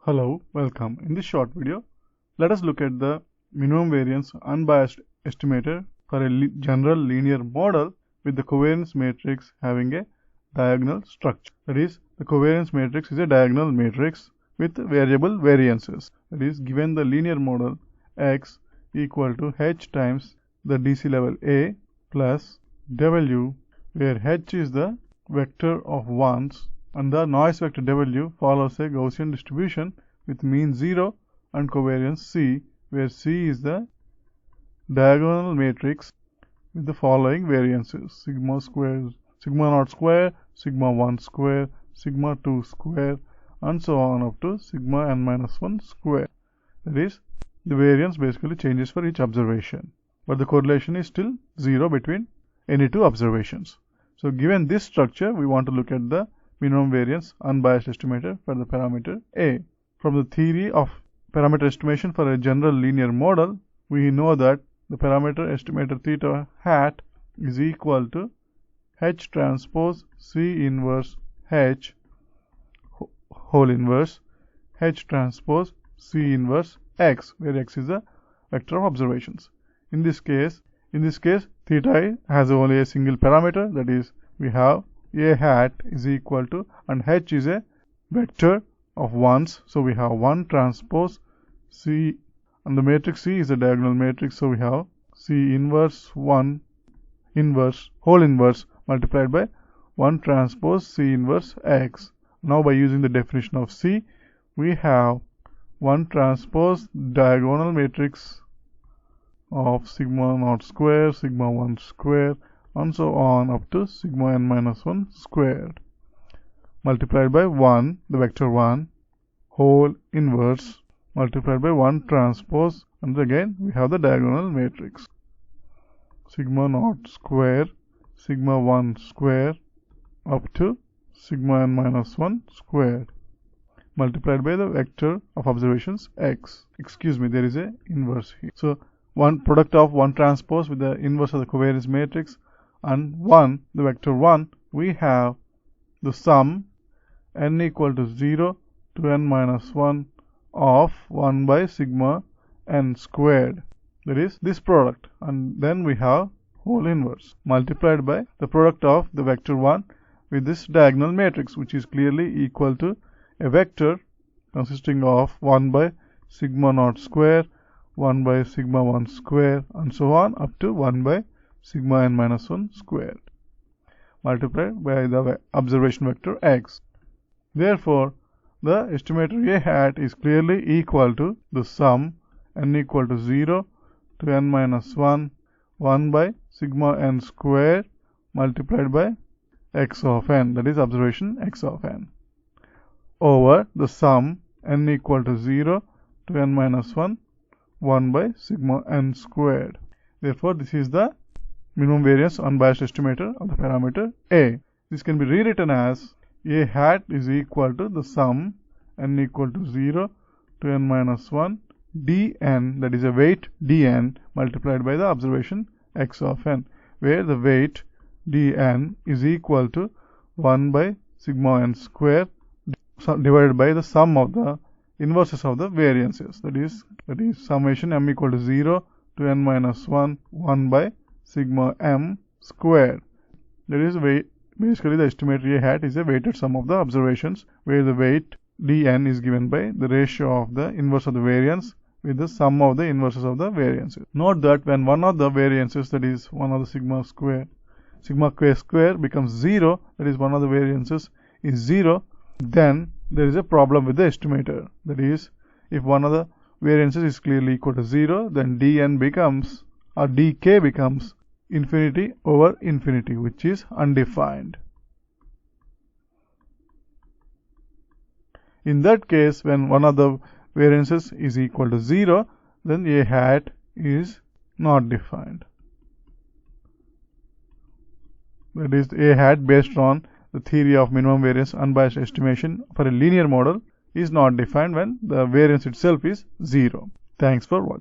Hello, welcome. In this short video, let us look at the minimum variance unbiased estimator for a general linear model with the covariance matrix having a diagonal structure. That is, the covariance matrix is a diagonal matrix with variable variances. That is, given the linear model x equal to h times the DC level A plus W, where h is the vector of ones and the noise vector W follows a Gaussian distribution with mean 0 and covariance C, where C is the diagonal matrix with the following variances: sigma naught square, sigma 1 square, sigma 2 square, and so on up to sigma n minus 1 square. That is, the variance basically changes for each observation, but the correlation is still 0 between any two observations. So given this structure, we want to look at the minimum variance unbiased estimator for the parameter A. From the theory of parameter estimation for a general linear model, we know that the parameter estimator theta hat is equal to H transpose C inverse H whole inverse H transpose C inverse X, where X is a vector of observations. In this case, theta has only a single parameter, that is, we have A hat is equal to, and H is a vector of ones, so we have 1 transpose C, and the matrix C is a diagonal matrix, so we have C inverse 1 inverse whole inverse multiplied by 1 transpose C inverse X. Now by using the definition of C, we have 1 transpose diagonal matrix of sigma naught square, sigma 1 square, and so on up to sigma n minus 1 squared, multiplied by 1, the vector 1, whole inverse, multiplied by 1 transpose, and again we have the diagonal matrix, sigma naught square, sigma 1 square, up to sigma n minus 1 squared, multiplied by the vector of observations x. Excuse me, there is a inverse here. So, one product of 1 transpose with the inverse of the covariance matrix and 1, the vector 1, we have the sum n equal to 0 to n minus 1 of 1 by sigma n squared. That is this product, and then we have whole inverse multiplied by the product of the vector 1 with this diagonal matrix, which is clearly equal to a vector consisting of 1 by sigma naught square, 1 by sigma 1 square, and so on up to 1 by sigma n minus 1 squared, multiplied by the observation vector x. Therefore, the estimator A hat is clearly equal to the sum n equal to 0 to n minus 1, 1 by sigma n squared multiplied by x of n, that is observation x of n, over the sum n equal to 0 to n minus 1, 1 by sigma n squared. Therefore, this is the minimum variance unbiased estimator of the parameter A. This can be rewritten as A hat is equal to the sum n equal to 0 to n minus 1 dn, that is a weight dn, multiplied by the observation x of n, where the weight dn is equal to 1 by sigma n square divided by the sum of the inverses of the variances, that is summation m equal to 0 to n minus 1, 1 by sigma m squared. That is basically the estimator A hat is a weighted sum of the observations, where the weight dn is given by the ratio of the inverse of the variance with the sum of the inverses of the variances. Note that when one of the variances, that is one of the sigma k square becomes 0, that is one of the variances is 0, then there is a problem with the estimator. That is, if one of the variances is clearly equal to 0, then dn becomes, or dk becomes, infinity over infinity, which is undefined. In that case, when one of the variances is equal to 0, then A hat is not defined. That is, A hat based on the theory of minimum variance unbiased estimation for a linear model is not defined when the variance itself is 0. Thanks for watching.